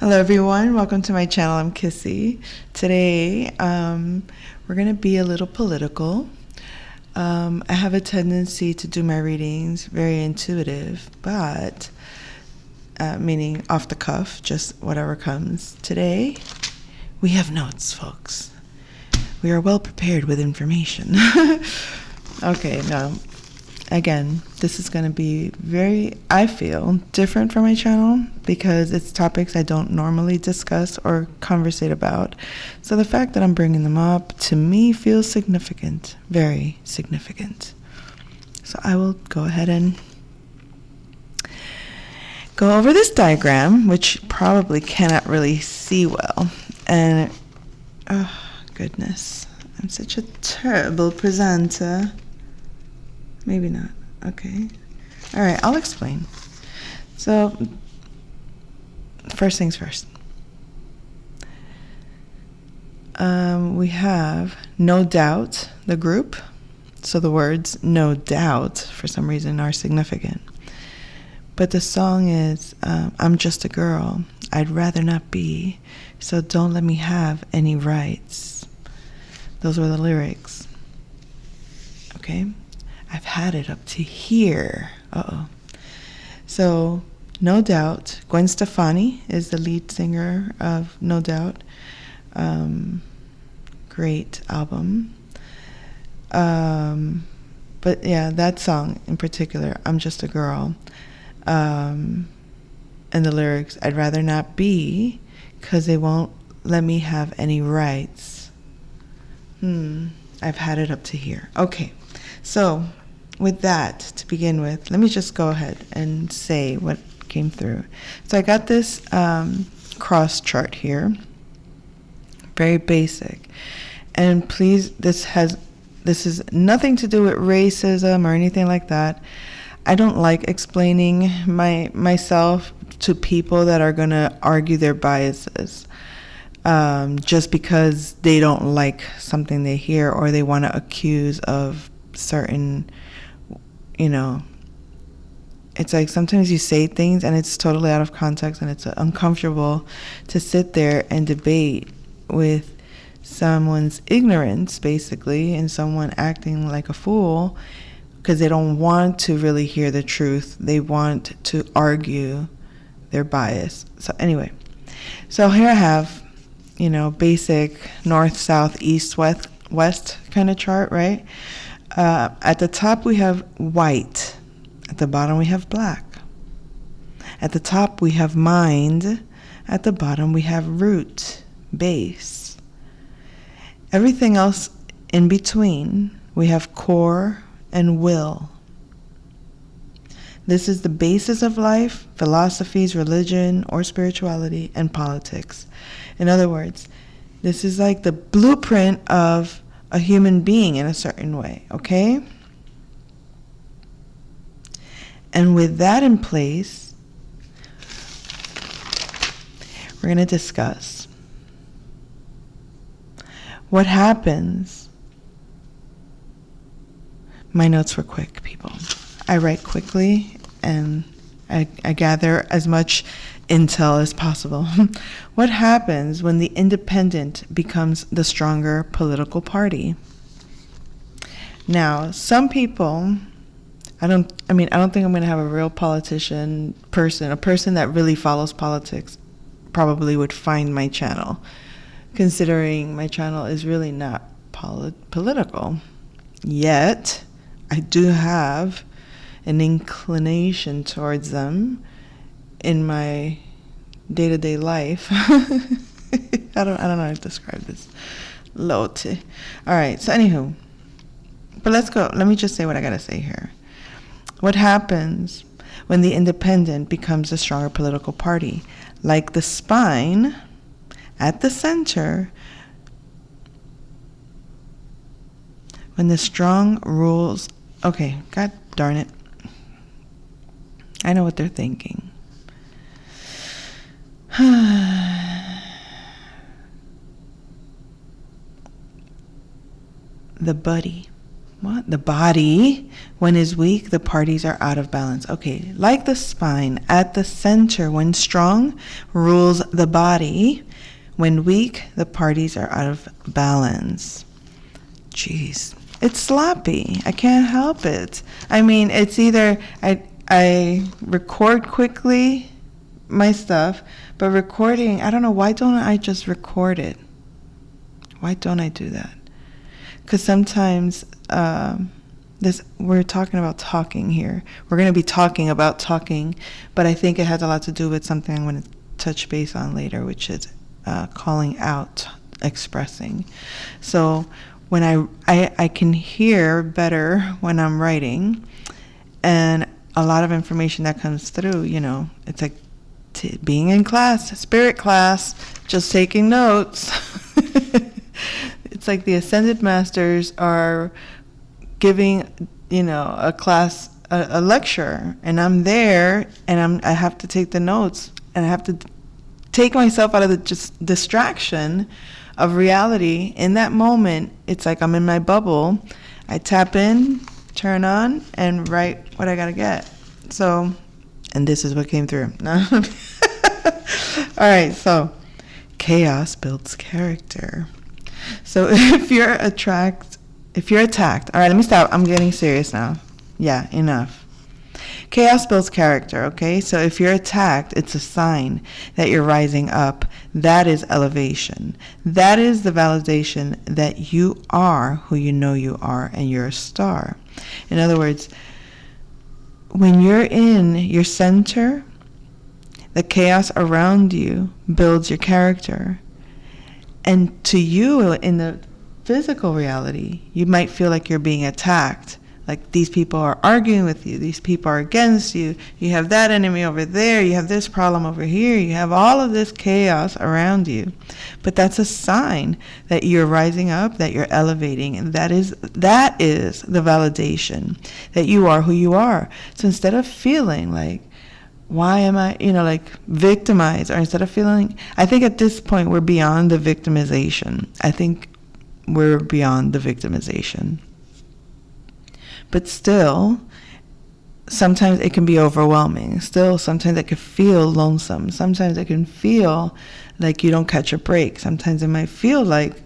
Hello everyone, welcome to my channel. I'm Kissy. Today we're going to be a little political. I have a tendency to do my readings very intuitive, but meaning off the cuff, just whatever comes. Today we have notes, folks. We are well prepared with information. Okay, now again, this is going to be very, I feel, different from my channel because it's topics I don't normally discuss or conversate about. So the fact that I'm bringing them up, to me, feels significant, very significant. So I will go ahead and go over this diagram, which probably cannot really see well. And, oh, goodness, I'm such a terrible presenter. Maybe not. Okay. All right, I'll explain. So, first things first. We have No Doubt, the group. So the words no doubt, for some reason, are significant. But the song is, I'm just a girl. I'd rather not be. So don't let me have any rights. Those were the lyrics. Okay? I've had it up to here. So, No Doubt. Gwen Stefani is the lead singer of No Doubt. Great album. But yeah, that song in particular, I'm Just a Girl. And the lyrics, I'd rather not be, 'cause they won't let me have any rights. I've had it up to here. Okay, so with that to begin with, let me just go ahead and say what came through. So I got this cross chart here, very basic. And please, this is nothing to do with racism or anything like that. I don't like explaining myself to people that are going to argue their biases just because they don't like something they hear or they want to accuse of certain, it's like sometimes you say things and it's totally out of context and it's uncomfortable to sit there and debate with someone's ignorance, basically, and someone acting like a fool because they don't want to really hear the truth. They want to argue their bias. So anyway, so here I have, basic north, south, east, west kind of chart, right? At the top we have white. At the bottom we have black. At the top we have mind. At the bottom we have root, base. Everything else in between we have core and will. This is the basis of life, philosophies, religion, or spirituality, and politics. In other words, this is like the blueprint of a human being in a certain way, okay? And with that in place, we're going to discuss what happens. My notes were quick, people. I write quickly and I gather as much intel as possible. What happens when the independent becomes the stronger political party? Now, some people, I don't think I'm going to have a real politician person, a person that really follows politics probably would find my channel, considering my channel is really not political. Yet, I do have an inclination towards them in my day-to-day life. I don't know how to describe this. Lote. All right, so anywho. But let's go. Let me just say what I got to say here. What happens when the independent becomes a stronger political party? Like the spine at the center, when the strong rules... Okay, god darn it. I know what they're thinking. The buddy. What? the body, when is weak, the parties are out of balance. Okay, like the spine, at the center, when strong, rules the body. When weak, the parties are out of balance. Jeez, it's sloppy. I can't help it. I mean, it's either I record quickly my stuff, but recording, I don't know, why don't I just record it? Why don't I do that? Because sometimes we're talking about talking here. We're going to be talking about talking, but I think it has a lot to do with something I'm going to touch base on later, which is calling out, expressing. So when I can hear better when I'm writing, and a lot of information that comes through, it's like being in class, spirit class, just taking notes. It's like the Ascended Masters are giving, a class, a lecture, and I'm there, and I have to take the notes, and I have to take myself out of the just distraction of reality. In that moment, it's like I'm in my bubble. I tap in, turn on, and write what I gotta get. So, and this is what came through. All right, so chaos builds character. So if you're attacked, all right, let me stop. I'm getting serious now. Yeah, enough. Chaos builds character, okay? So if you're attacked, it's a sign that you're rising up. That is elevation. That is the validation that you are who you know you are, and you're a star. In other words, when you're in your center, the chaos around you builds your character. And to you, in the physical reality, you might feel like you're being attacked. Like these people are arguing with you. These people are against you. You have that enemy over there. You have this problem over here. You have all of this chaos around you. But that's a sign that you're rising up, that you're elevating. And that is the validation that you are who you are. So instead of feeling like, why am I, victimized, or instead of feeling, I think at this point we're beyond the victimization. I think we're beyond the victimization. But still, sometimes it can be overwhelming. Still, sometimes it can feel lonesome. Sometimes it can feel like you don't catch a break. Sometimes it might feel like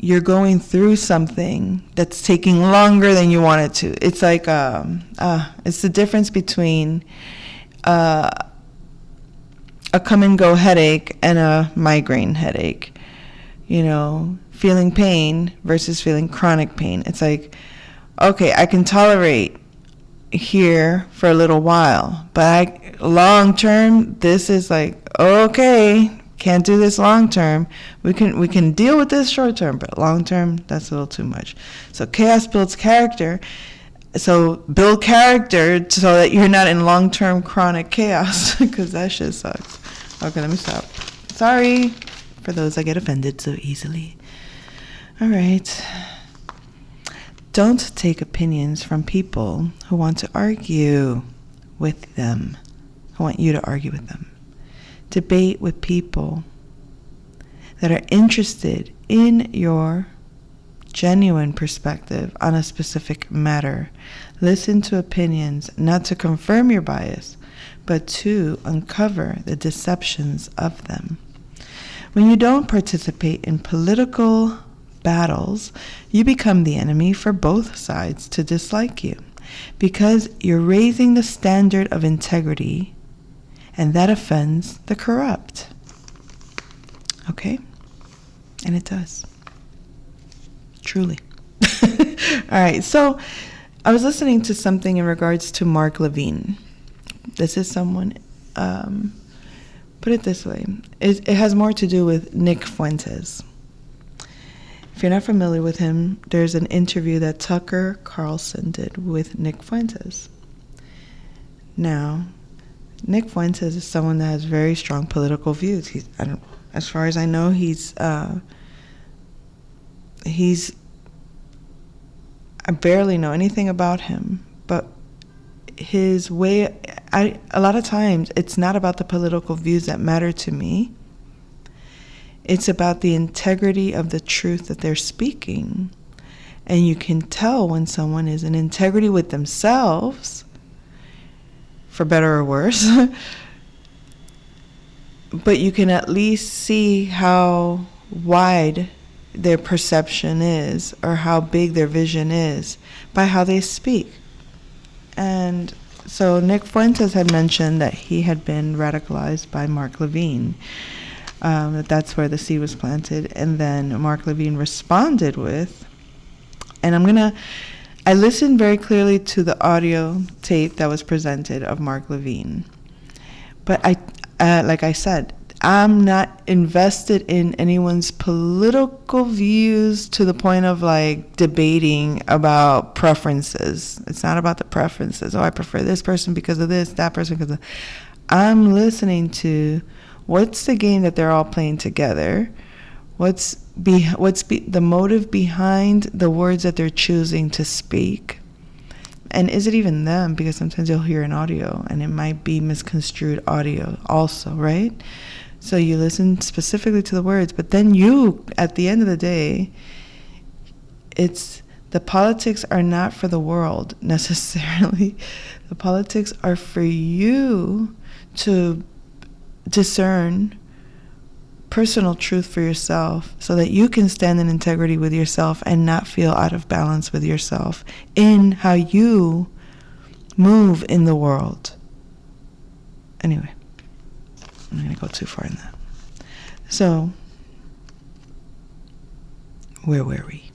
you're going through something that's taking longer than you want it to. It's like, it's the difference between a come and go headache and a migraine headache. Feeling pain versus feeling chronic pain. It's like, okay, I can tolerate here for a little while, but long term, this is like, okay, can't do this long term. We can deal with this short term, but long term, that's a little too much. So chaos builds character. So build character so that you're not in long-term chronic chaos, because that shit sucks. Okay, let me stop. Sorry for those that get offended so easily. All right. Don't take opinions from people who want to argue with them, who want you to argue with them. Debate with people that are interested in your genuine perspective on a specific matter. Listen to opinions not to confirm your bias, but to uncover the deceptions of them. When you don't participate in political battles, you become the enemy for both sides to dislike you, because you're raising the standard of integrity, and that offends the corrupt. Okay? And it does. Truly. All right, so I was listening to something in regards to Mark Levine. This is someone, put it this way, it has more to do with Nick Fuentes. If you're not familiar with him, there's an interview that Tucker Carlson did with Nick Fuentes. Now, Nick Fuentes is someone that has very strong political views. As far as I know, I barely know anything about him, but his way, a lot of times, it's not about the political views that matter to me. It's about the integrity of the truth that they're speaking. And you can tell when someone is in integrity with themselves, for better or worse. But you can at least see how wide their perception is, or how big their vision is, by how they speak. And so Nick Fuentes had mentioned that he had been radicalized by Mark Levine, that's where the seed was planted. And then Mark Levine responded with, and I listened very clearly to the audio tape that was presented of Mark Levine. But like I said, I'm not invested in anyone's political views to the point of like debating about preferences. It's not about the preferences. Oh, I prefer this person because of this, that person because of... I'm listening to what's the game that they're all playing together. What's the motive behind the words that they're choosing to speak? And is it even them? Because sometimes you'll hear an audio and it might be misconstrued audio also, right? So you listen specifically to the words, but then you, at the end of the day, the politics are not for the world necessarily. The politics are for you to discern personal truth for yourself, so that you can stand in integrity with yourself and not feel out of balance with yourself in how you move in the world. Anyway, I'm not going to go too far in that. So, where were we?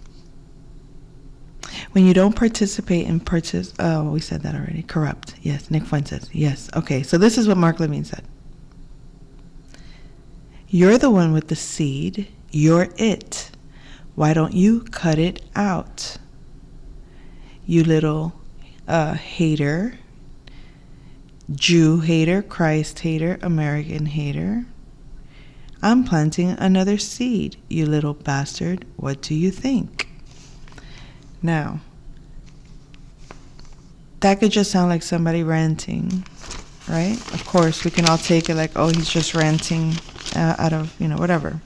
When you don't participate in we said that already. Corrupt. Yes. Nick Fuentes. Yes. Okay. So this is what Mark Levine said. You're the one with the seed. You're it. Why don't you cut it out? You little hater, Jew hater, Christ hater, American hater. I'm planting another seed, you little bastard. What do you think? Now, that could just sound like somebody ranting, right? Of course, we can all take it like, oh, he's just ranting out of, whatever.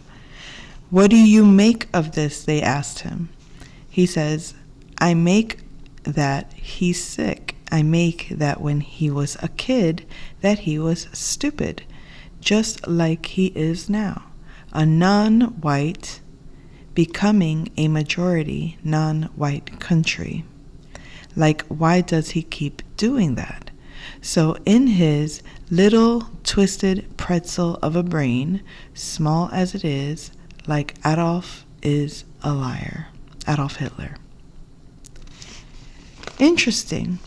What do you make of this? They asked him. He says, I make that he's sick. I make that when he was a kid, that he was stupid, just like he is now. A non-white becoming a majority non-white country. Like, why does he keep doing that? So in his little twisted pretzel of a brain, small as it is, like Adolf is a liar. Adolf Hitler. Interesting.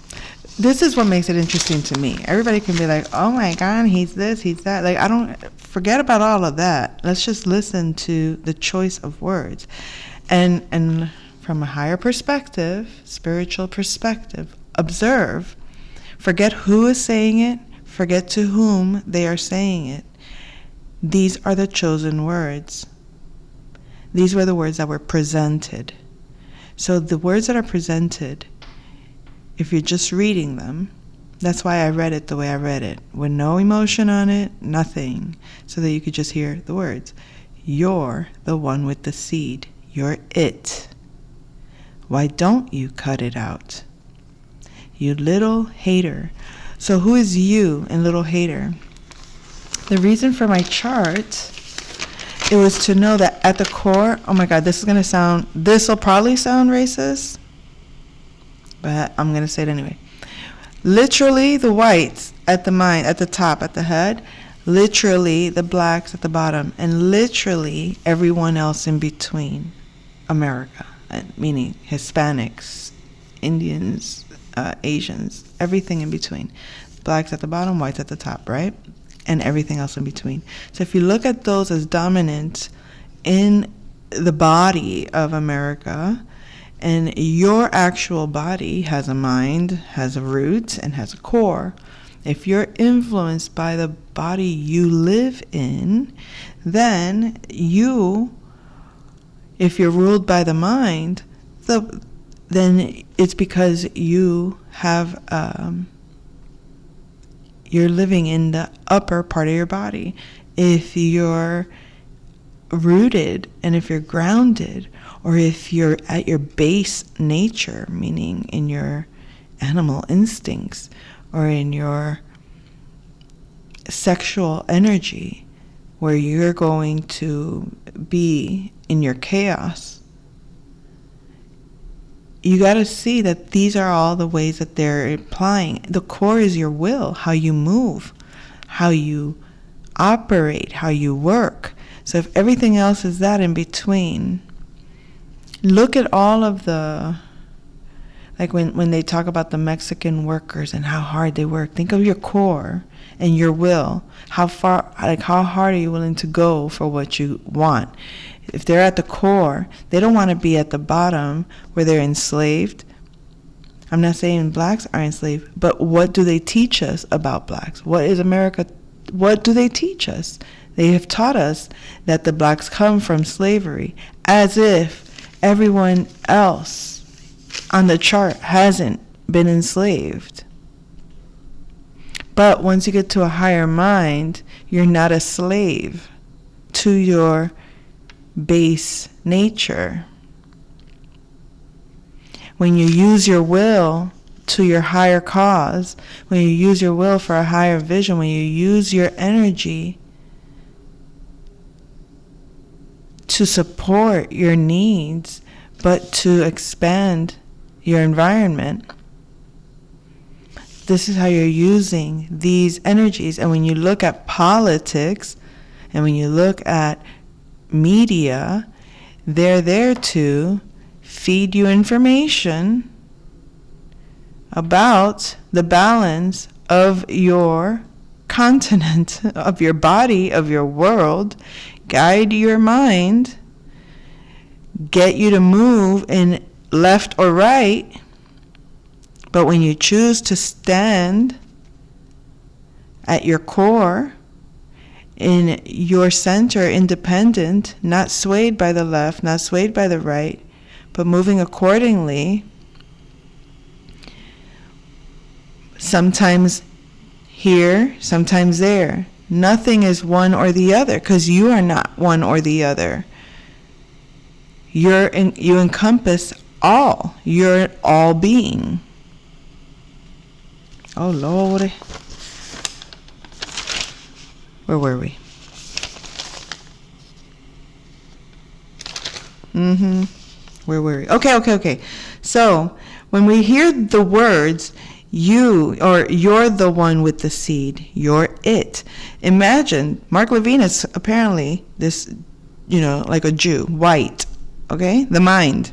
This is what makes it interesting to me. Everybody can be like, oh my God, he's this, he's that. Like, I don't, forget about all of that. Let's just listen to the choice of words. And from a higher perspective, spiritual perspective, observe. Forget who is saying it. Forget to whom they are saying it. These are the chosen words. These were the words that were presented. So the words that are presented, if you're just reading them, that's why I read it the way I read it, with no emotion on it, nothing, so that you could just hear the words. You're the one with the seed. You're it. Why don't you cut it out? You little hater. So who is you and little hater? The reason for my chart, it was to know that at the core, oh my God, this will probably sound racist, but I'm going to say it anyway. Literally the whites at the mind, at the top, at the head, literally the blacks at the bottom, and literally everyone else in between America, meaning Hispanics, Indians, Asians, everything in between. Blacks at the bottom, whites at the top, right? And everything else in between. So if you look at those as dominant in the body of America, and your actual body has a mind, has a root, and has a core. If you're influenced by the body you live in, then if you're ruled by the mind, then it's because you have, you're living in the upper part of your body. If you're rooted and if you're grounded, or if you're at your base nature, meaning in your animal instincts or in your sexual energy, where you're going to be in your chaos, you got to see that these are all the ways that they're implying. The core is your will, how you move, how you operate, how you work. So if everything else is that in between, look at all of the, like when they talk about the Mexican workers and how hard they work, think of your core and your will. How hard are you willing to go for what you want? If they're at the core, they don't want to be at the bottom where they're enslaved. I'm not saying blacks are enslaved, but what do they teach us about blacks? What is America? What do they teach us? They have taught us that the blacks come from slavery, as if everyone else on the chart hasn't been enslaved. But once you get to a higher mind, you're not a slave to your base nature. When you use your will to your higher cause, when you use your will for a higher vision, when you use your energy to support your needs, but to expand your environment, this is how you're using these energies. And when you look at politics and when you look at media, they're there to feed you information about the balance of your continent, of your body, of your world, guide your mind, get you to move in left or right. But when you choose to stand at your core, in your center, independent, not swayed by the left, not swayed by the right, but moving accordingly, sometimes here, sometimes there. Nothing is one or the other, because you are not one or the other. You encompass all. You're all being. Oh, Lord. Where were we? Where were we? Okay. So, when we hear the words, you, or you're the one with the seed, you're it. Imagine, Mark Levine is apparently this, like a Jew, white, okay? The mind.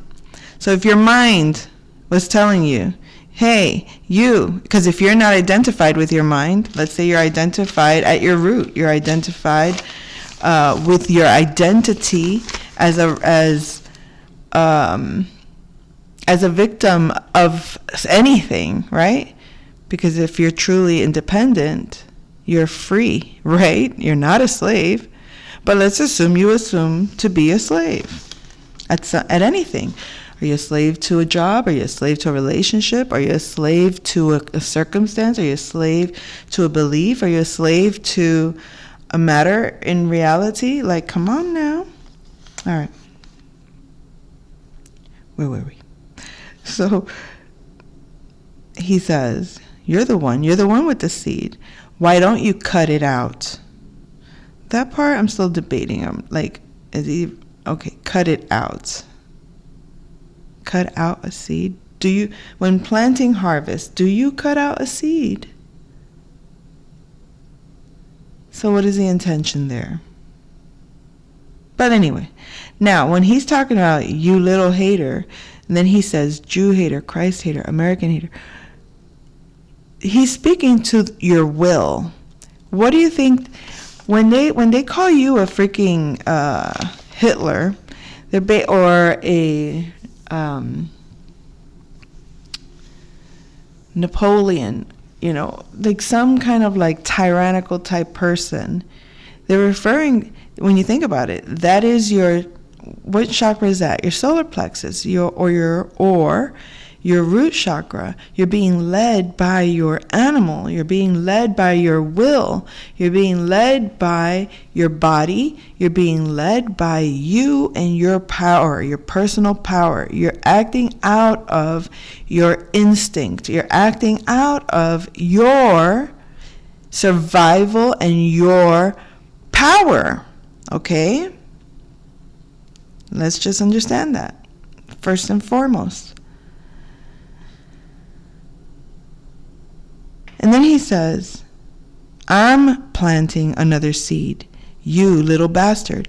So if your mind was telling you, hey, you, because if you're not identified with your mind, let's say you're identified at your root, you're identified with your identity as a victim of anything, right? Because if you're truly independent, you're free, right? You're not a slave. But let's assume you assume to be a slave at anything. Are you a slave to a job? Are you a slave to a relationship? Are you a slave to a circumstance? Are you a slave to a belief? Are you a slave to a matter in reality? Like, come on now. All right. Where were we? So he says, you're the one with the seed. Why don't you cut it out? That part I'm still debating. I'm like, cut it out. Cut out a seed? When planting harvest, do you cut out a seed? So what is the intention there? But anyway, now when he's talking about you little hater, and then he says Jew hater, Christ hater, American hater, he's speaking to your will. What do you think when they call you a freaking Hitler, or a Napoleon, like some kind of like tyrannical type person, they're referring, when you think about it, that is what chakra is that? Your solar plexus, your your root chakra. You're being led by your animal. You're being led by your will. You're being led by your body. You're being led by you and your power, your personal power. You're acting out of your instinct. You're acting out of your survival and your power. Okay? Let's just understand that, first and foremost. And then he says, I'm planting another seed, you little bastard.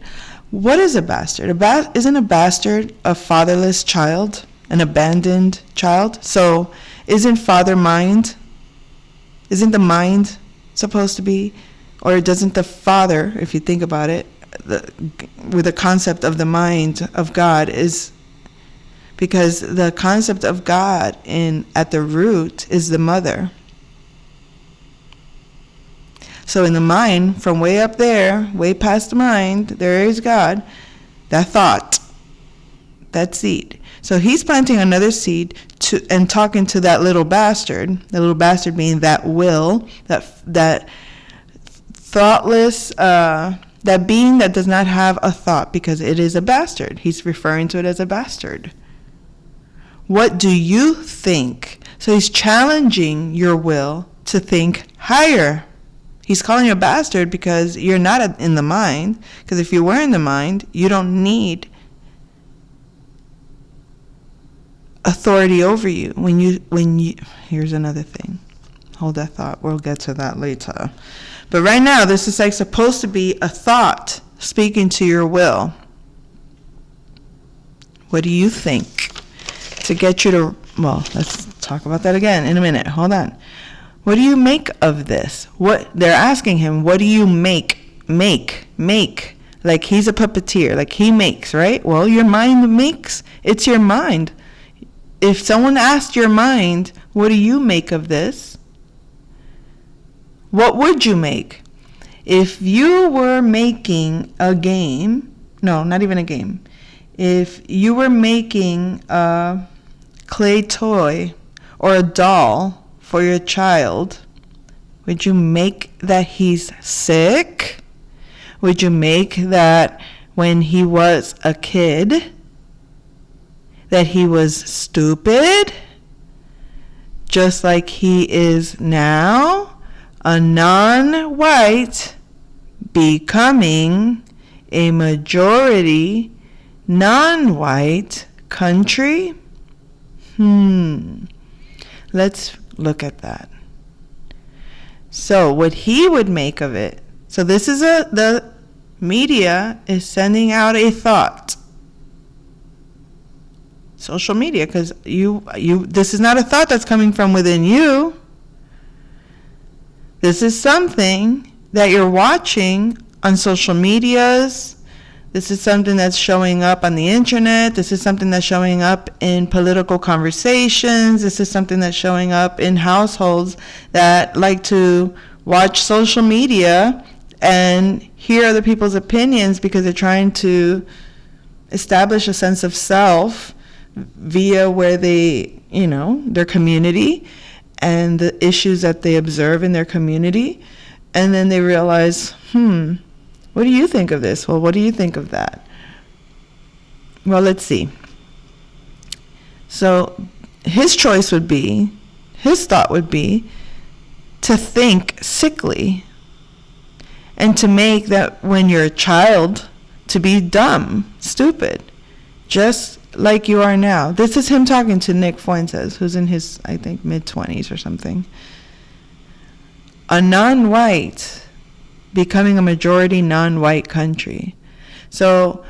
What is a bastard? Isn't a bastard a fatherless child, an abandoned child? So isn't father mind? Isn't the mind supposed to be? Or doesn't the father, if you think about it, with the concept of the mind of God is, because the concept of God at the root is the mother. So in the mind, from way up there, way past the mind, there is God, that thought, that seed. So he's planting another seed and talking to that little bastard, the little bastard being that will, that thoughtless, that being that does not have a thought, because it is a bastard. He's referring to it as a bastard. What do you think? So he's challenging your will to think higher. He's calling you a bastard because you're not in the mind. Because if you were in the mind, you don't need authority over you. When you here's another thing. Hold that thought. We'll get to that later. But right now, this is like supposed to be a thought speaking to your will. What do you think? To get you to, well, let's talk about that again in a minute. Hold on. What do you make of this? What they're asking him, what do you make? Like he's a puppeteer, like he makes, right? Well, your mind makes. It's your mind. If someone asked your mind, what do you make of this? What would you make? If you were making a game, no, not even a game. If you were making a clay toy or a doll for your child, would you make that he's sick? Would you make that when he was a kid, that he was stupid, just like he is now? A non-white becoming a majority non-white country? Let's look at that. So what he would make of it. So this is the media is sending out a thought. Social media, because this is not a thought that's coming from within you. This is something that you're watching on social medias. This is something that's showing up on the internet. This is something that's showing up in political conversations. This is something that's showing up in households that like to watch social media and hear other people's opinions because they're trying to establish a sense of self via where they, their community and the issues that they observe in their community. And then they realize, what do you think of this? Well, what do you think of that? Well, let's see. So his choice would be, his thought would be to think sickly and to make that when you're a child to be dumb, stupid, just like you are now. This is him talking to Nick Fuentes, who's in his, I think, mid-20s or something. A non-white becoming a majority non-white country. So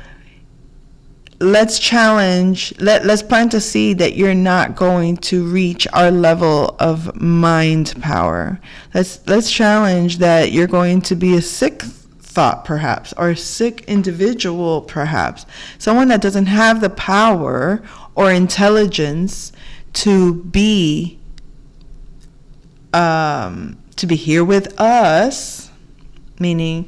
let's challenge, let's plant a seed that you're not going to reach our level of mind power. Let's challenge that you're going to be a sick thought perhaps, or a sick individual perhaps, someone that doesn't have the power or intelligence to be here with us, meaning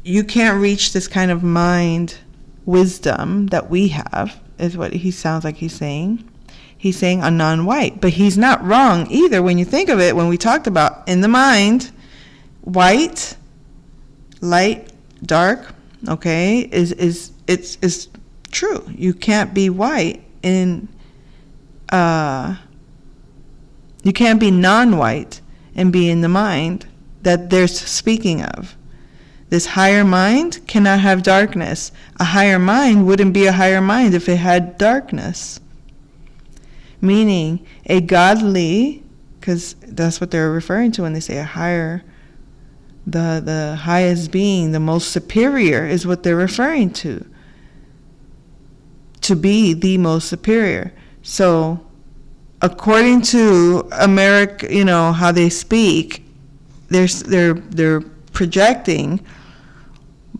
you can't reach this kind of mind wisdom that we have, is what he sounds like he's saying. He's saying a non-white. But he's not wrong either when you think of it, when we talked about in the mind, white, light, dark, okay, it's true. You can't be white in you can't be non-white and be in the mind that they're speaking of. This higher mind cannot have darkness. A higher mind wouldn't be a higher mind if it had darkness. Meaning a godly, because that's what they're referring to when they say a higher, the highest being, the most superior is what they're referring to. To be the most superior. So according to America, how they speak, they're projecting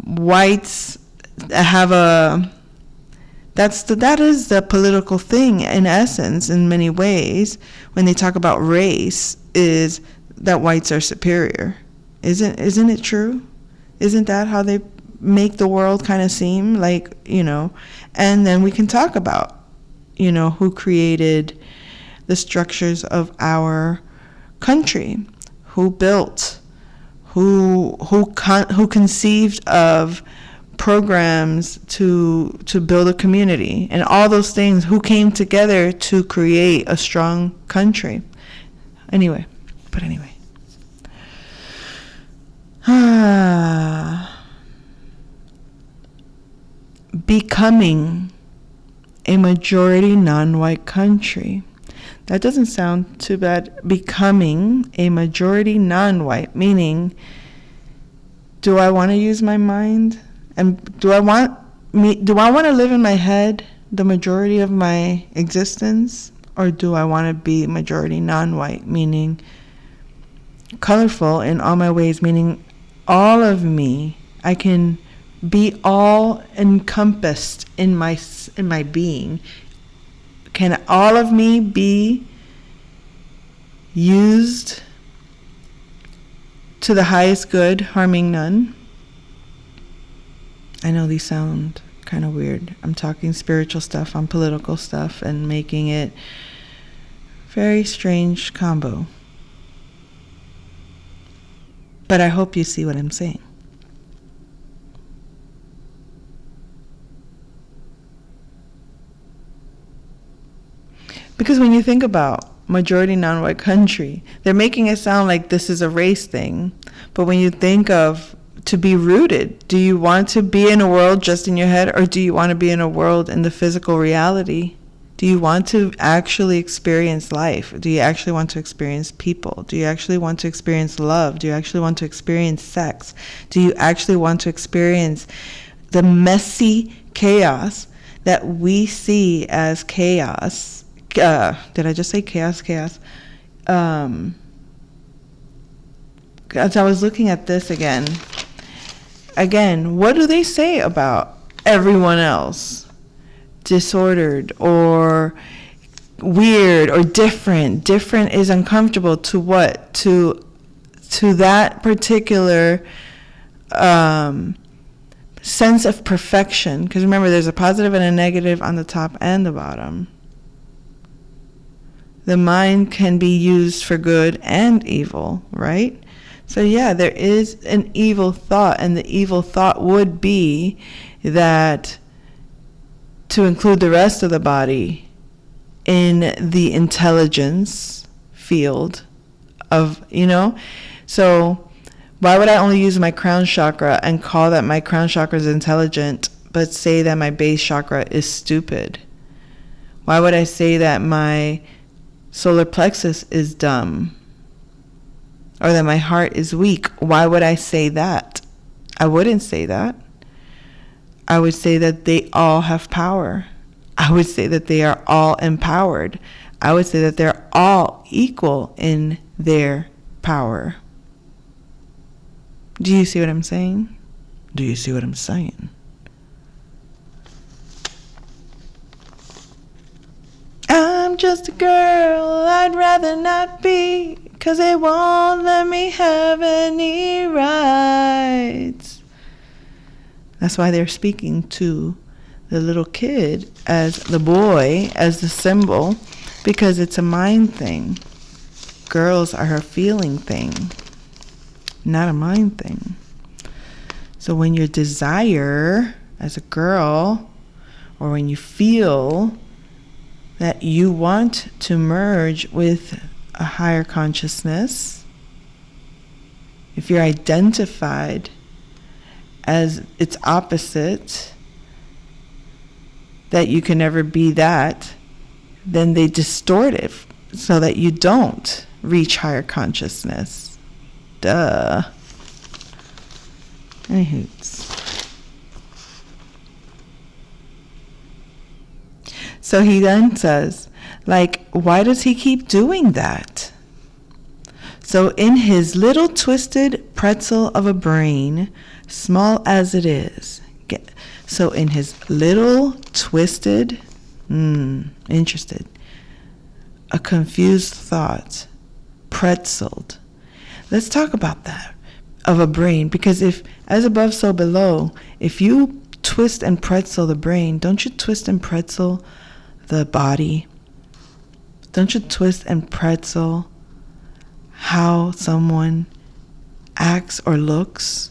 whites have that is the political thing in essence, in many ways, when they talk about race, is that whites are superior. Isn't it true? Isn't that how they make the world kind of seem like, and then we can talk about, who created the structures of our country, who built, who conceived of programs to build a community, and all those things, who came together to create a strong country. Anyway. Becoming a majority non-white country. That doesn't sound too bad. Becoming a majority non-white, meaning, do I want to use my mind? And do I want to live in my head the majority of my existence? Or do I want to be majority non-white, meaning colorful in all my ways, meaning all of me, I can be all encompassed in my being. Can all of me be used to the highest good, harming none? I know these sound kind of weird. I'm talking spiritual stuff on political stuff and making it very strange combo. But I hope you see what I'm saying. Because when you think about majority non-white country, they're making it sound like this is a race thing. But when you think of to be rooted, do you want to be in a world just in your head, or do you want to be in a world in the physical reality? Do you want to actually experience life? Do you actually want to experience people? Do you actually want to experience love? Do you actually want to experience sex? Do you actually want to experience the messy chaos that we see as chaos? Did I just say chaos? As I was looking at this again, what do they say about everyone else? Disordered or weird or different. Different is uncomfortable to what? To that particular sense of perfection. Because remember, there's a positive and a negative on the top and the bottom. The mind can be used for good and evil, right? So yeah, there is an evil thought, and the evil thought would be that to include the rest of the body in the intelligence field of, so why would I only use my crown chakra and call that my crown chakra is intelligent, but say that my base chakra is stupid? Why would I say that my solar plexus is dumb, or that my heart is weak? Why would I say that? I wouldn't say that. I would say that they all have power. I would say that they are all empowered. I would say that they're all equal in their power. Do you see what I'm saying? Do you see what I'm saying? I'm just a girl, I'd rather not be, 'cause they won't let me have any rights. That's why they're speaking to the little kid as the boy, as the symbol, because it's a mind thing. Girls are a feeling thing, not a mind thing. So when you desire as a girl, or when you feel that you want to merge with a higher consciousness, if you're identified as its opposite, that you can never be that, then they distort it so that you don't reach higher consciousness. Duh. Any hoots. So he then says, like, why does he keep doing that? So in his little twisted pretzel of a brain, small as it is. So in his little twisted, interested, a confused thought, pretzeled. Let's talk about that, of a brain, because if, as above, so below, if you twist and pretzel the brain, don't you twist and pretzel the body? Don't you twist and pretzel how someone acts or looks?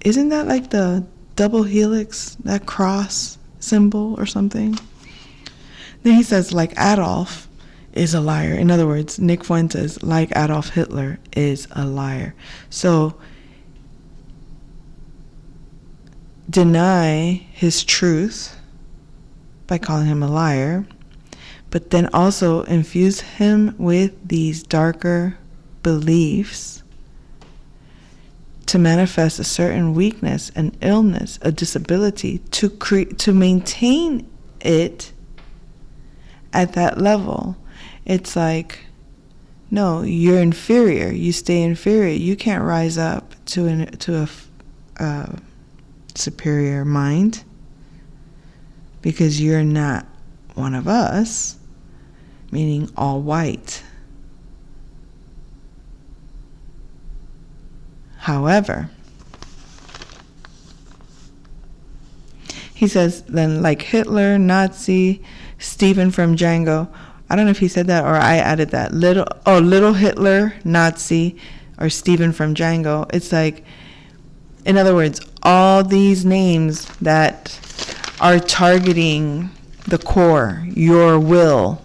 Isn't that like the double helix, that cross symbol or something? Then he says, like Adolf is a liar. In other words, Nick Fuentes, like Adolf Hitler, is a liar. So deny his truth by calling him a liar, but then also infuse him with these darker beliefs to manifest a certain weakness, an illness, a disability, to maintain it at that level. It's like, no, you're inferior. You stay inferior. You can't rise up to a superior mind because you're not one of us, meaning all white. However, he says then, like Hitler, Nazi, Stephen from Django. I don't know if he said that or I added that. Little Hitler, Nazi, or Stephen from Django. It's like, in other words, all these names that are targeting the core, your will.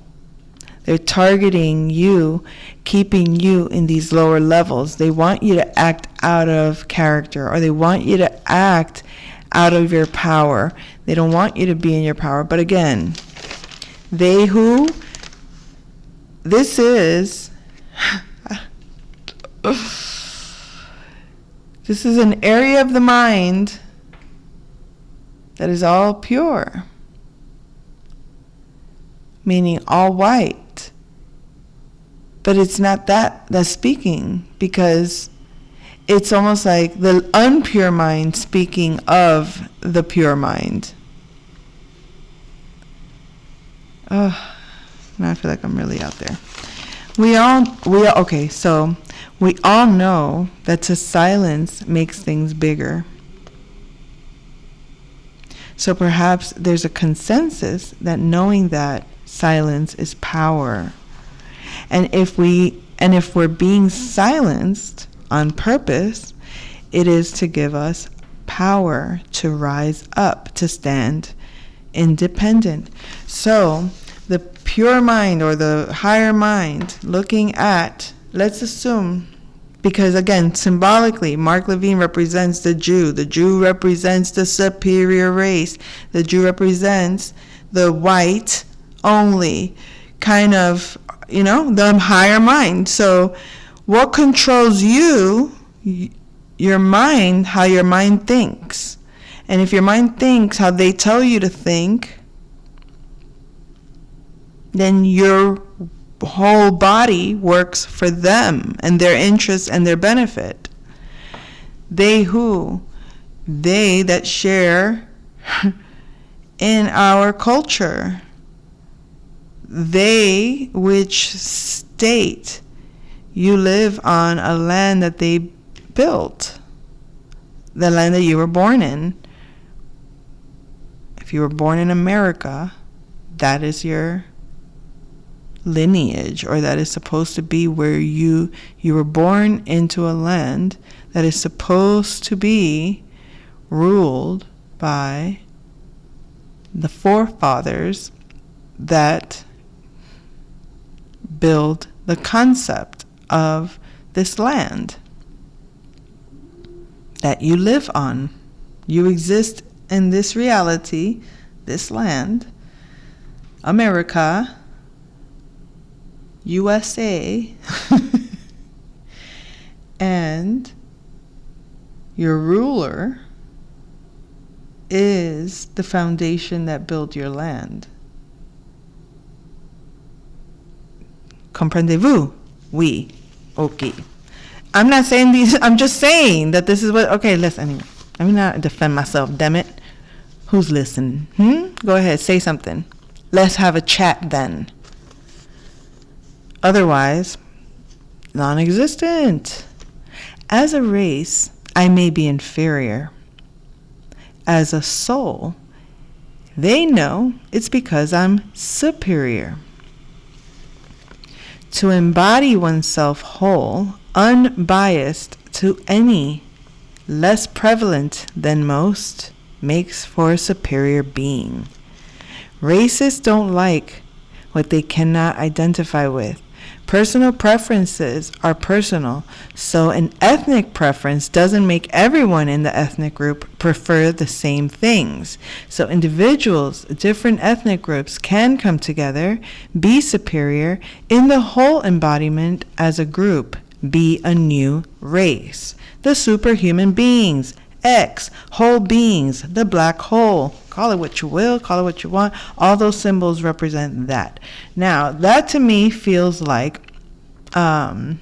They're targeting you, keeping you in these lower levels. They want you to act out of character, or they want you to act out of your power. They don't want you to be in your power. But again, they who, this is, this is an area of the mind that is all pure, meaning all white. But it's not that's speaking, because it's almost like the unpure mind speaking of the pure mind. Oh, now I feel like I'm really out there. Okay, so we all know that to silence makes things bigger. So perhaps there's a consensus that knowing that silence is power. And if we're being silenced on purpose, it is to give us power to rise up, to stand independent. So the pure mind, or the higher mind, looking at, let's assume, because again, symbolically, Mark Levine represents the Jew. The Jew represents the superior race. The Jew represents the white only kind of, the higher mind. So what controls you? Your mind, how your mind thinks. And if your mind thinks how they tell you to think, then your whole body works for them and their interests and their benefit. They that share in our culture. They which state you live on a land that they built, the land that you were born in. If you were born in America, that is your lineage, or that is supposed to be where you were born into a land that is supposed to be ruled by the forefathers that build the concept of this land that you live on. You exist in this reality, this land, America, USA, and your ruler is the foundation that built your land. Comprendez-vous? Oui. Okay. I'm not saying these, I'm just saying that this is what, okay, listen, anyway. Let me not defend myself, damn it. Who's listening? Go ahead, say something. Let's have a chat then. Otherwise, non-existent. As a race, I may be inferior. As a soul, they know it's because I'm superior. To embody oneself whole, unbiased to any less prevalent than most, makes for a superior being. Racists don't like what they cannot identify with. Personal preferences are personal, so an ethnic preference doesn't make everyone in the ethnic group prefer the same things. So individuals, different ethnic groups can come together, be superior in the whole embodiment as a group, be a new race. The superhuman beings, X, whole beings, the black hole. Call it what you will, call it what you want. All those symbols represent that. Now, that to me feels like the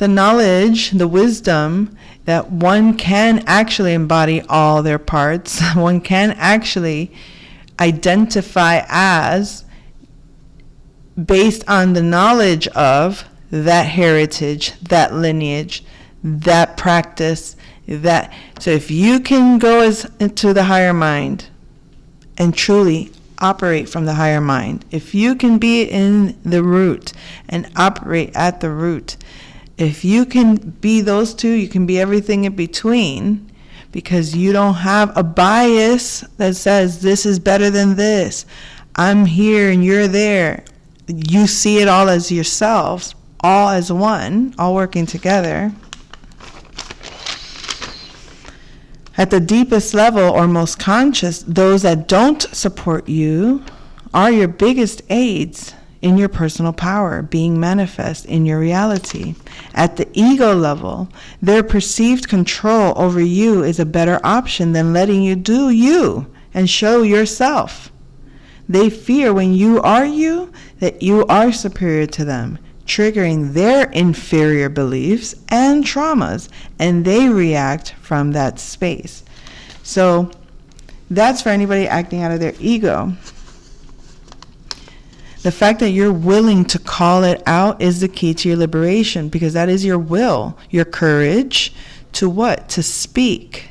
knowledge, the wisdom that one can actually embody all their parts. One can actually identify as based on the knowledge of that heritage, that lineage, that practice, that. So if you can go into the higher mind and truly operate from the higher mind, if you can be in the root and operate at the root, if you can be those two, you can be everything in between, because you don't have a bias that says this is better than this. I'm here and you're there. You see it all as yourselves, all as one, all working together. At the deepest level or most conscious, those that don't support you are your biggest aids in your personal power being manifest in your reality. At the ego level, their perceived control over you is a better option than letting you do you and show yourself. They fear when you are you, that you are superior to them, triggering their inferior beliefs and traumas, and they react from that space. So that's for anybody acting out of their ego. The fact that you're willing to call it out is the key to your liberation, because that is your will, your courage to what? To speak.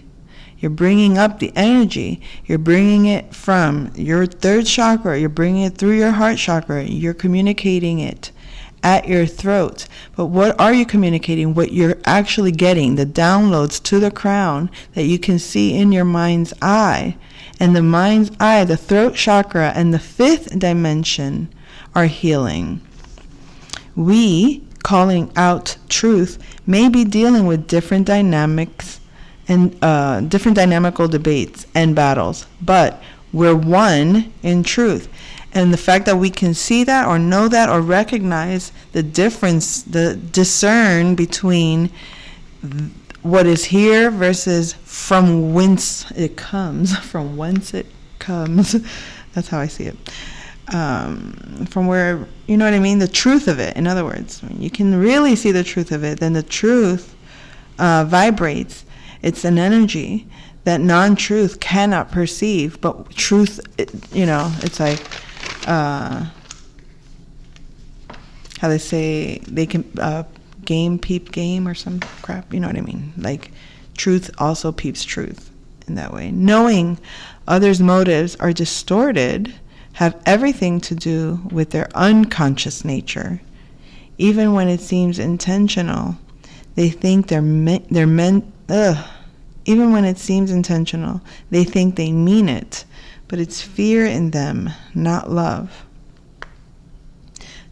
You're bringing up the energy. You're bringing it from your third chakra. You're bringing it through your heart chakra. You're communicating it at your throat. But what are you communicating? What you're actually getting, the downloads to the crown that you can see in your mind's eye. And the mind's eye, the throat chakra, and the fifth dimension are healing. We, calling out truth, may be dealing with different dynamics and different dynamical debates and battles, but we're one in truth. And the fact that we can see that or know that or recognize the difference, the discern between what is here versus from whence it comes, that's how I see it. From where, you know what I mean? The truth of it, in other words. When you can really see the truth of it, then the truth vibrates. It's an energy that non-truth cannot perceive, but truth, it's like, how they say, they can peep game or some crap, you know what I mean? Like, truth also peeps truth in that way. Knowing others' motives are distorted have everything to do with their unconscious nature. Even when it seems intentional, they think even when it seems intentional, they think they mean it, but it's fear in them, not love.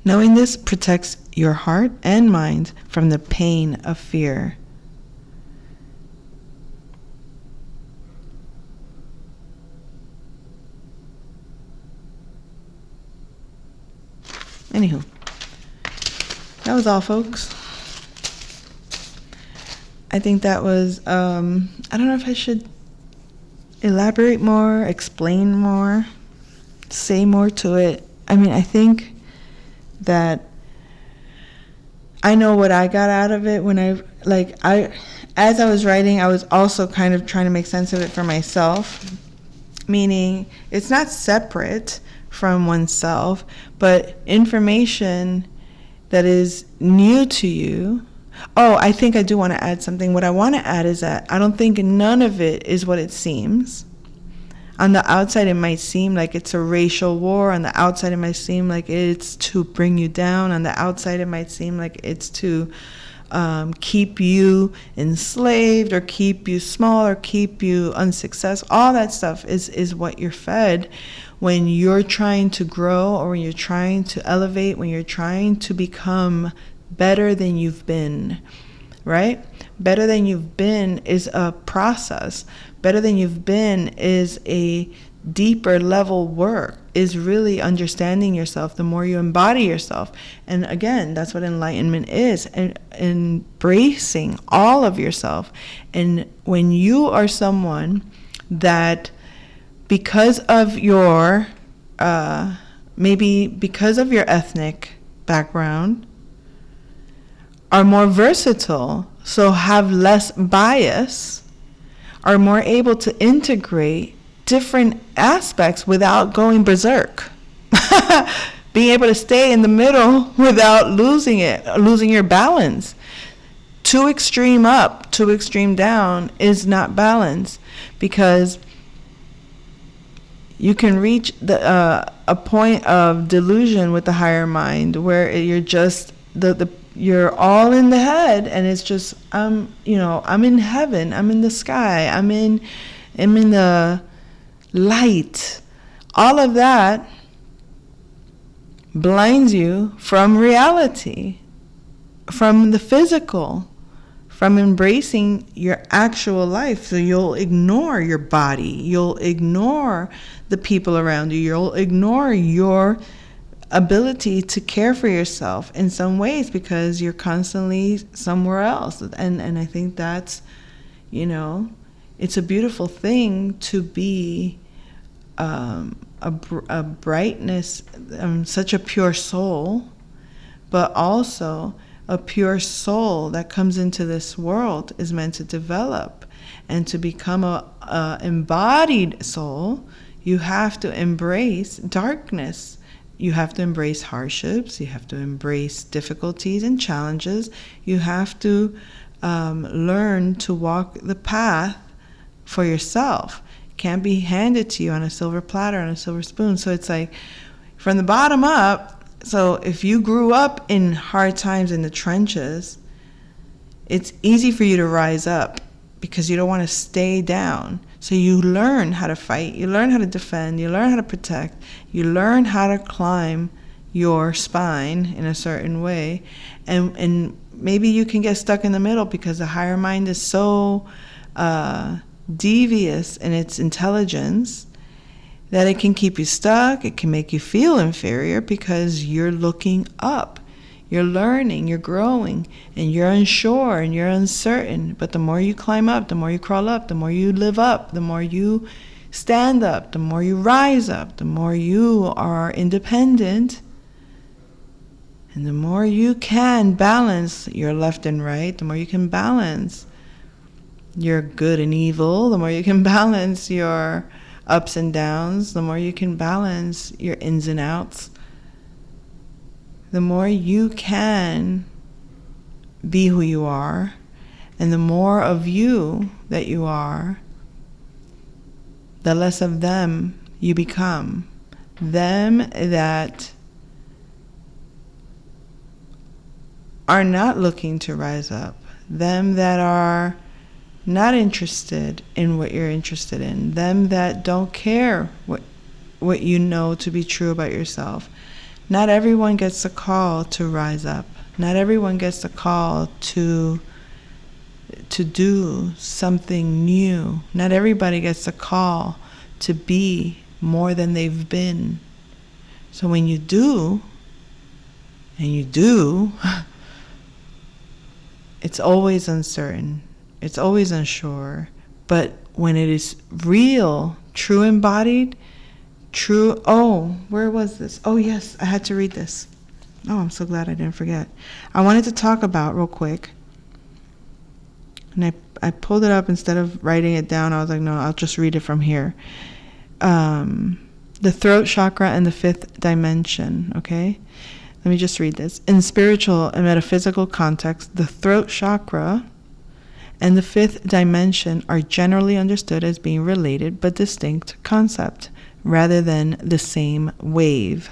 Knowing this protects your heart and mind from the pain of fear. Anywho, that was all, folks. I think that was, I don't know if I should elaborate more, explain more, say more to it. I mean, I think that I know what I got out of it when as I was writing, I was also kind of trying to make sense of it for myself, meaning it's not separate from oneself, but information that is new to you. Oh, I think I do want to add something. What I want to add is that I don't think none of it is what it seems. On the outside, it might seem like it's a racial war. On the outside, it might seem like it's to bring you down. On the outside, it might seem like it's to keep you enslaved or keep you small or keep you unsuccessful. All that stuff is what you're fed when you're trying to grow, or when you're trying to elevate, when you're trying to become better than you've been, right? Better than you've been is a process. Better than you've been is a deeper level work, is really understanding yourself the more you embody yourself. And again, that's what enlightenment is, and embracing all of yourself. And when you are someone that, because of your, maybe because of your ethnic background, are more versatile, so have less bias, are more able to integrate different aspects without going berserk. Being able to stay in the middle without losing your balance. Too extreme up, too extreme down is not balance, because you can reach a point of delusion with the higher mind where you're just you're all in the head, and it's just I'm in heaven, I'm in the sky, I'm in the light. All of that blinds you from reality, from the physical, from embracing your actual life. So you'll ignore your body, you'll ignore the people around you, you'll ignore your ability to care for yourself in some ways because you're constantly somewhere else. And I think that's, it's a beautiful thing to be a brightness, such a pure soul, but also a pure soul that comes into this world is meant to develop. And to become a embodied soul, you have to embrace darkness. You have to embrace hardships. You have to embrace difficulties and challenges. You have to learn to walk the path for yourself. It can't be handed to you on a silver platter, on a silver spoon. So it's like from the bottom up. So if you grew up in hard times in the trenches, it's easy for you to rise up because you don't want to stay down. So you learn how to fight, you learn how to defend, you learn how to protect, you learn how to climb your spine in a certain way. And maybe you can get stuck in the middle because the higher mind is so devious in its intelligence that it can keep you stuck. It can make you feel inferior because you're looking up. You're learning, you're growing, and you're unsure and you're uncertain. But the more you climb up, the more you crawl up, the more you live up, the more you stand up, the more you rise up, the more you are independent, and the more you can balance your left and right, the more you can balance your good and evil, the more you can balance your ups and downs, the more you can balance your ins and outs. The more you can be who you are, and the more of you that you are, the less of them you become. them that are not looking to rise up, them that are not interested in what you're interested in, them that don't care what you know to be true about yourself. Not everyone gets a call to rise up. Not everyone gets a call to do something new. Not everybody gets a call to be more than they've been. So when you do, and you do, it's always uncertain. It's always unsure. But when it is real, true embodied, true, where was this? Oh yes, I had to read this. Oh, I'm so glad I didn't forget. I wanted to talk about real quick, and I pulled it up instead of writing it down. I was like, no, I'll just read it from here. The throat chakra and the fifth dimension, okay? Let me just read this. In spiritual and metaphysical context, the throat chakra and the fifth dimension are generally understood as being related but distinct concepts, rather than the same wave.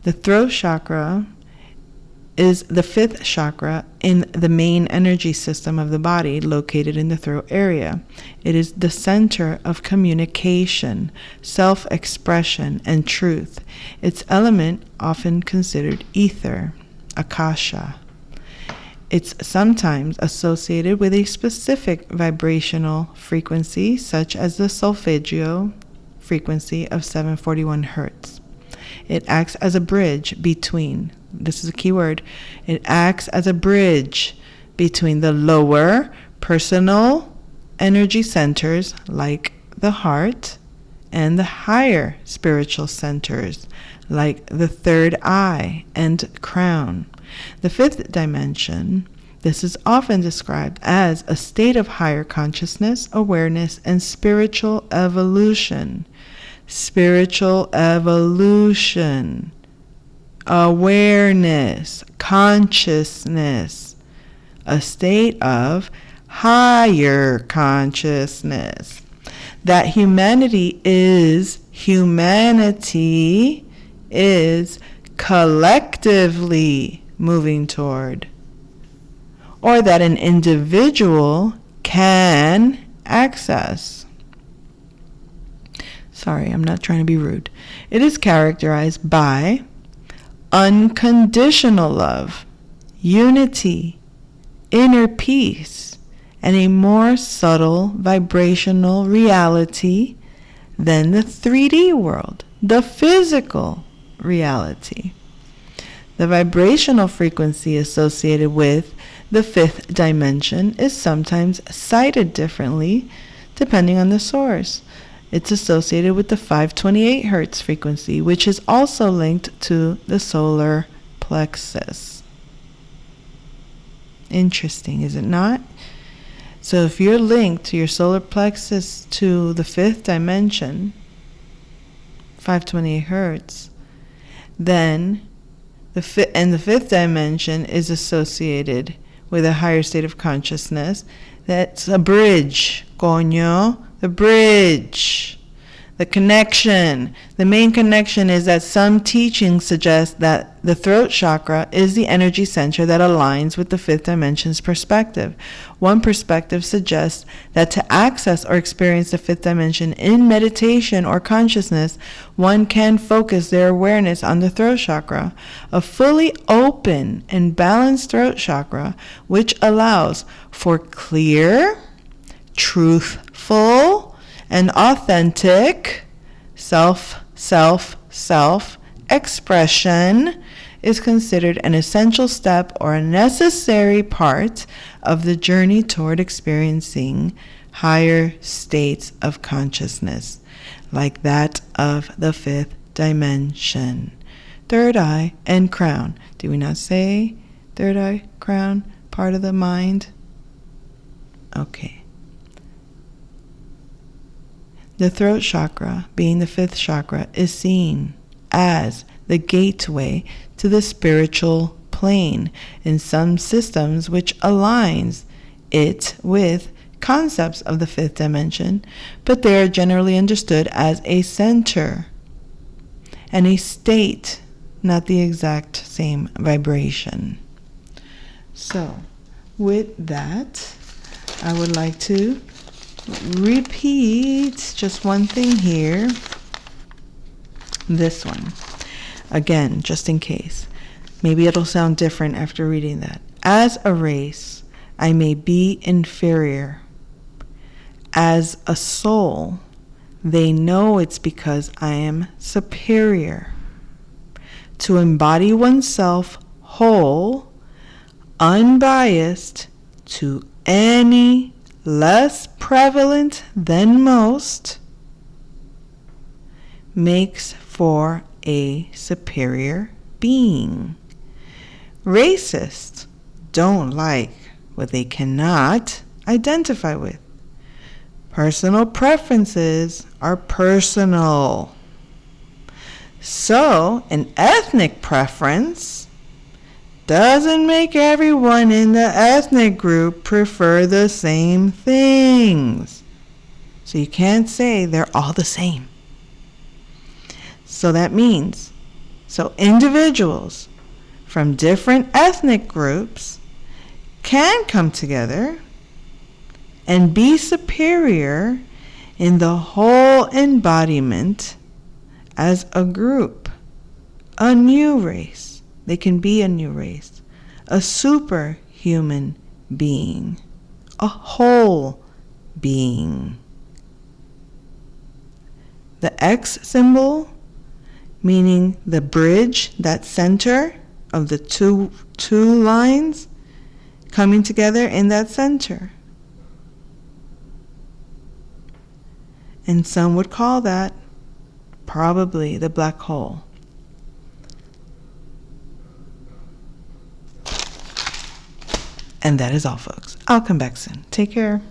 The throat chakra is the fifth chakra in the main energy system of the body, located in the throat area. It is the center of communication, self-expression, and truth. Its element often considered ether, akasha. It's sometimes associated with a specific vibrational frequency, such as the solfeggio frequency of 741 hertz. It acts as a bridge between, this is a key word, it acts as a bridge between the lower personal energy centers, like the heart, and the higher spiritual centers, like the third eye and crown. The fifth dimension, this is often described as a state of higher consciousness, awareness, and spiritual evolution. Spiritual evolution, awareness, consciousness, a state of higher consciousness. That humanity is collectively moving toward, or that an individual can access. Sorry, I'm not trying to be rude. It is characterized by unconditional love, unity, inner peace, and a more subtle vibrational reality than the 3D world, the physical reality. The vibrational frequency associated with the fifth dimension is sometimes cited differently depending on the source. It's associated with the 528 hertz frequency, which is also linked to the solar plexus. Interesting, is it not? So if you're linked to your solar plexus to the fifth dimension, 528 hertz, then the fifth dimension is associated with a higher state of consciousness. That's a bridge, coño. The bridge, the connection. The main connection is that some teachings suggest that the throat chakra is the energy center that aligns with the fifth dimension's perspective. One perspective suggests that to access or experience the fifth dimension in meditation or consciousness, one can focus their awareness on the throat chakra, a fully open and balanced throat chakra, which allows for clear, truthful, and authentic self expression, is considered an essential step or a necessary part of the journey toward experiencing higher states of consciousness, like that of the fifth dimension. Third eye and crown. Do we not say third eye, crown, part of the mind? Okay. The throat chakra, being the fifth chakra, is seen as the gateway to the spiritual plane in some systems, which aligns it with concepts of the fifth dimension, but they are generally understood as a center and a state, not the exact same vibration. So, with that, I would like to repeat just one thing here. This one. Again, just in case. Maybe it'll sound different after reading that. As a race, I may be inferior. As a soul, they know it's because I am superior. To embody oneself whole, unbiased to any less prevalent than most, makes for a superior being. Racists don't like what they cannot identify with. Personal preferences are personal. So, an ethnic preference doesn't make everyone in the ethnic group prefer the same things. So you can't say they're all the same. So that means, individuals from different ethnic groups can come together and be superior in the whole embodiment as a group, a new race. They can be a new race, a superhuman being, a whole being. The X symbol, meaning the bridge, that center of the two lines coming together in that center. And some would call that probably the black hole. And that is all, folks. I'll come back soon. Take care.